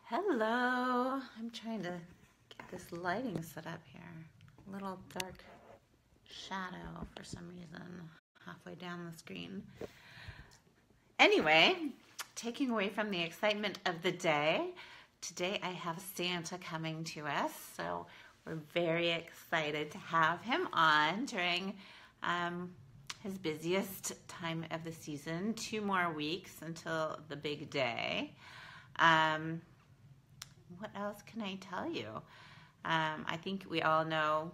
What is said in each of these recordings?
Hello. I'm trying to get this lighting set up here. A little dark shadow for some reason halfway down the screen. Anyway, taking away from the excitement of the day, today I have Santa coming to us. So we're very excited to have him on during his busiest time of the season. 2 more weeks until the big day. What else can I tell you? I think we all know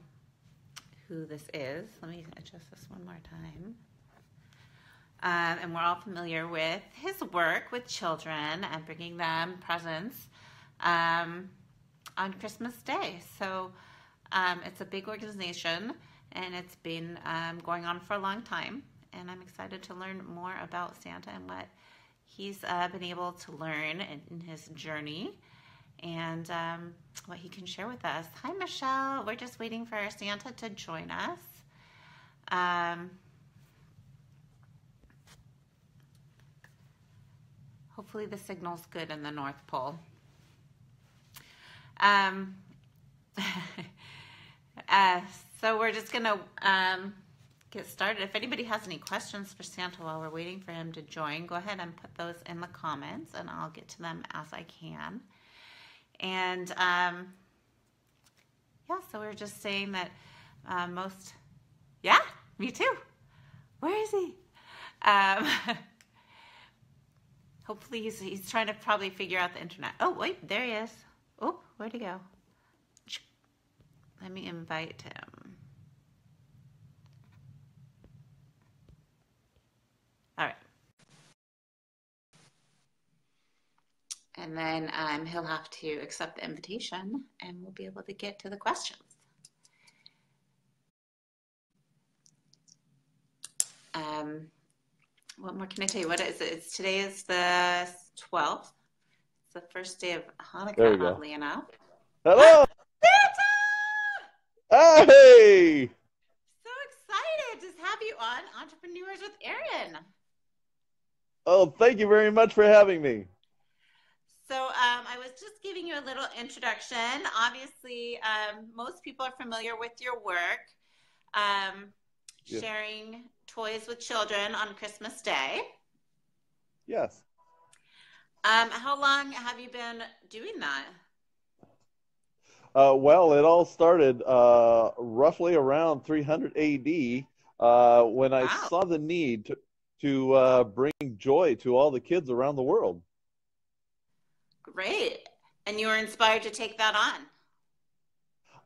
who this is. Let me adjust this one more time. And we're all familiar with his work with children and bringing them presents on Christmas Day. So it's a big organization, and it's been going on for a long time. And I'm excited to learn more about Santa and what he's been able to learn in his journey, and what he can share with us. Hi, Michelle. We're just waiting for Santa to join us. Hopefully the signal's good in the North Pole. So we're just going to get started. If anybody has any questions for Santa while we're waiting for him to join, go ahead and put those in the comments, and I'll get to them as I can. And yeah, so we were just saying that me too. Where is he? Hopefully he's trying to probably figure out the internet. Oh, wait, there he is. Oh, where'd he go? Let me invite him. All right. And then he'll have to accept the invitation, and we'll be able to get to the questions. What more can I tell you? What is it? Today is the 12th. It's the first day of Hanukkah, oddly enough. Hello! Santa! Hey! So excited to have you on Entrepreneurs with Erin. Oh, thank you very much for having me. So I was just giving you a little introduction. Obviously, most people are familiar with your work, Yes. sharing toys with children on Christmas Day. Yes. How long have you been doing that? Well, it all started roughly around 300 AD when I Wow, saw the need to bring joy to all the kids around the world. great. And you were inspired to take that on.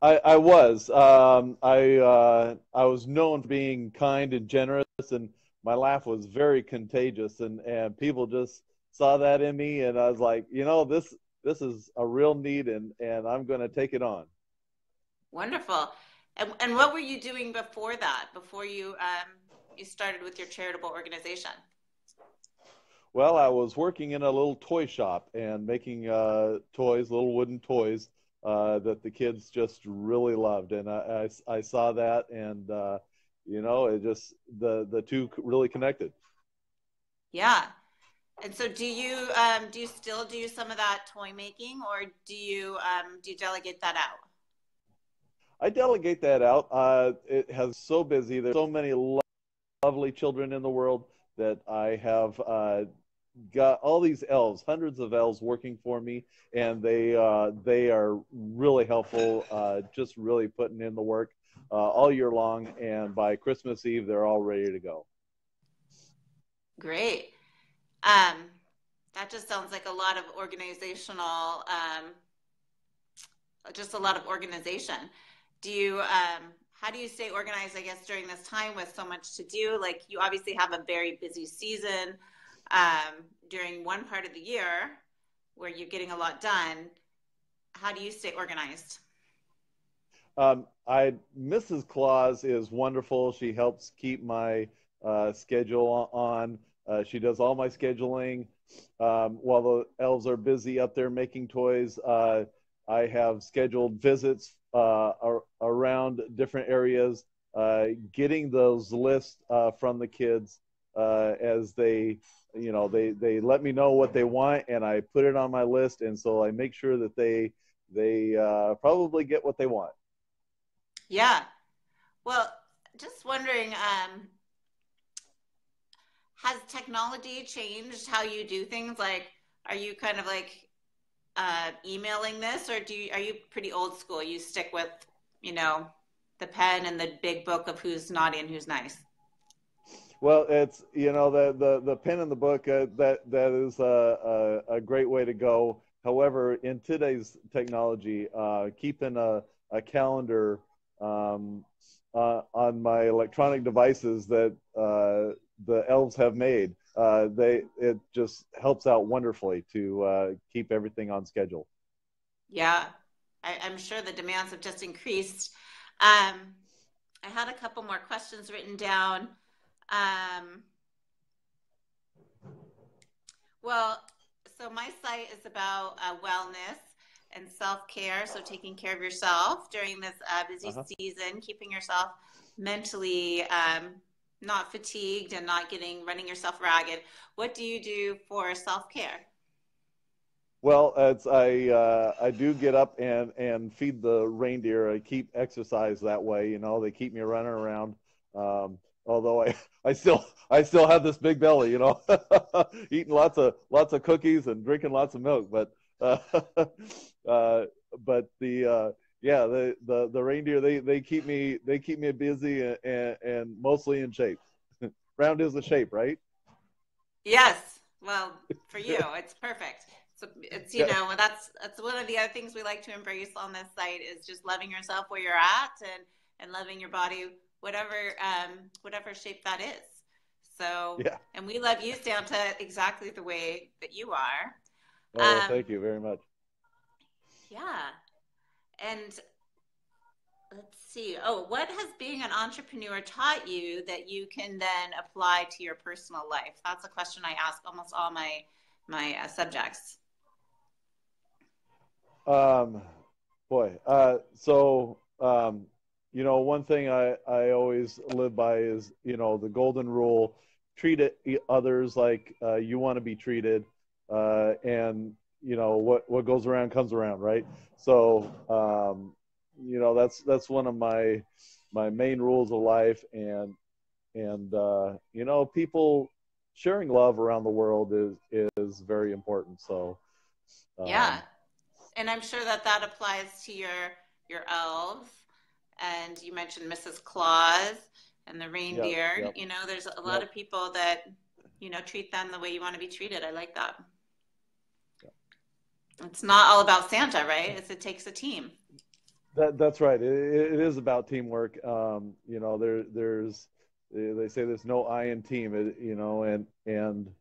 I was. I was known for being kind and generous, and my laugh was very contagious, and people just saw that in me, and I was like, this is a real need, and I'm going to take it on. Wonderful. And what were you doing before that, before you started with your charitable organization? Well, I was working in a little toy shop and making toys, little wooden toys that the kids just really loved, and I saw that, and it just the two really connected. Yeah. And so do you still do some of that toy making, or do you delegate that out? I delegate that out. It has so busy. There's so many lovely children in the world that I have got all these elves, hundreds of elves working for me, and they are really helpful, just really putting in the work all year long. And by Christmas Eve, they're all ready to go. Great. Um, that just sounds like a lot of just a lot of organization. Do you, how do you stay organized, I guess, during this time with so much to do? Like, you obviously have a very busy season during one part of the year where you're getting a lot done. How do you stay organized? Mrs. Claus is wonderful. She helps keep my schedule on. She does all my scheduling. While the elves are busy up there making toys, I have scheduled visits around different areas, getting those lists from the kids as they they let me know what they want, and I put it on my list, and so I make sure that they probably get what they want. Yeah. Well, just wondering, has technology changed how you do things? Like, are you kind of like emailing this, or are you pretty old school? You stick with, you know, the pen and the big book of who's naughty and who's nice. Well, it's the pen in the book, that is a great way to go. However, in today's technology, keeping a calendar on my electronic devices that the elves have made, it just helps out wonderfully to keep everything on schedule. Yeah, I'm sure the demands have just increased. Um, I had a couple more questions written down. Um, well, so my site is about wellness and self-care. So taking care of yourself during this busy Uh-huh. season, keeping yourself mentally not fatigued and not running yourself ragged. What do you do for self-care? Well, I do get up and feed the reindeer. I keep exercise that way. They keep me running around. Although I still have this big belly. Eating lots of cookies and drinking lots of milk. But uh, but yeah, the reindeer, they keep me busy and mostly in shape. Round is the shape, right? Yes. Well, for you, it's perfect. So it's, Yeah. that's one of the other things we like to embrace on this site is just loving yourself where you're at and loving your body, whatever shape that is. So, Yeah. and we love you, Santa, exactly the way that you are. Oh, well, Um, thank you very much. yeah. And let's see. Oh, what has being an entrepreneur taught you that you can then apply to your personal life? That's a question I ask almost all my subjects. Um, Boy, one thing I always live by is, the golden rule: treat others like you want to be treated, and what goes around comes around, right? So, that's one of my main rules of life, and people sharing love around the world is very important. So, Yeah. um, And I'm sure that that applies to your elves. And you mentioned Mrs. Claus and the yep, reindeer. yep, There's a lot yep. of people that, treat them the way you want to be treated. I like that. It's not all about Santa, right? It takes a team. That's right. It is about teamwork. There's they say there's no I in team. And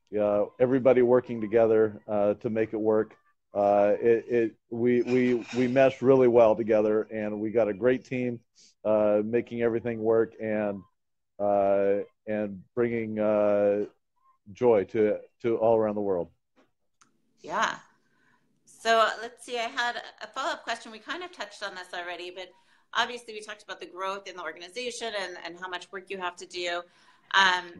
yeah, everybody working together to make it work. We mesh really well together, and we got a great team making everything work and bringing joy to all around the world. Yeah. So let's see, I had a follow-up question. We kind of touched on this already, but obviously we talked about the growth in the organization and how much work you have to do. Um,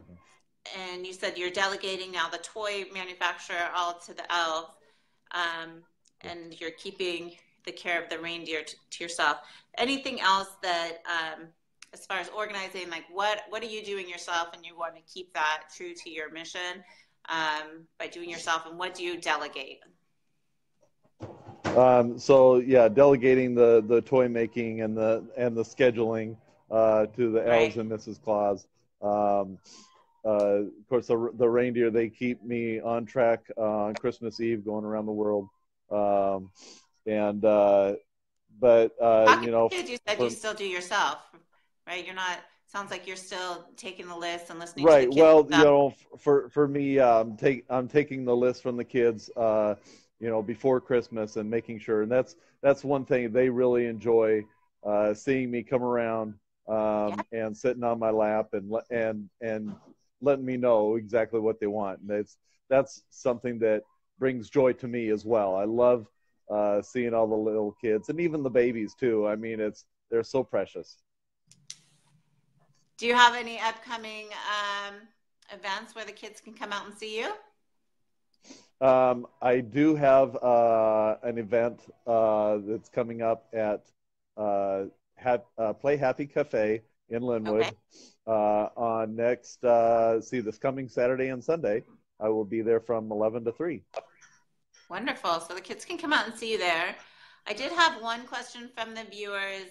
and you said you're delegating now the toy manufacturer all to the elves, um, and you're keeping the care of the reindeer to yourself. Anything else that, as far as organizing, like what are you doing yourself, and you want to keep that true to your mission by doing yourself, and what do you delegate? So yeah, delegating the toy making and the scheduling to the elves Right? and Mrs. Claus. Um, of course, the reindeer, they keep me on track on Christmas Eve, going around the world. Um, and but Talking to kids, you said you for still do yourself, right? You're not. Sounds like you're still taking the list and listening to the right, kids well, stuff. for me, I'm taking the list from the kids, before Christmas, and making sure, and that's one thing they really enjoy, seeing me come around, Yeah. and sitting on my lap and letting me know exactly what they want, and that's something that brings joy to me as well. I love seeing all the little kids and even the babies too. I mean, they're so precious. Do you have any upcoming events where the kids can come out and see you? I do have an event that's coming up at Play Happy Cafe in Okay. Linwood on this coming Saturday and Sunday. I will be there from 11 to 3. Wonderful. So the kids can come out and see you there. I did have one question from the viewers.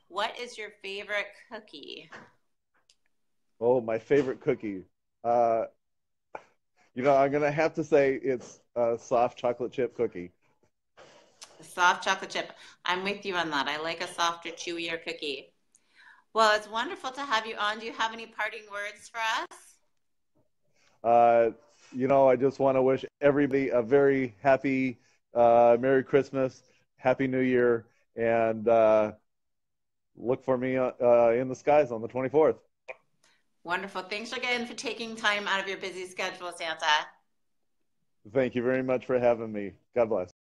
What is your favorite cookie? Oh, my favorite cookie. Uh, I'm going to have to say it's a soft chocolate chip cookie. A soft chocolate chip. I'm with you on that. I like a softer, chewier cookie. Well, it's wonderful to have you on. Do you have any parting words for us? Uh, I just want to wish everybody a very happy Merry Christmas, Happy New Year, and look for me in the skies on the 24th. Wonderful. Thanks again for taking time out of your busy schedule, Santa. Thank you very much for having me. God bless.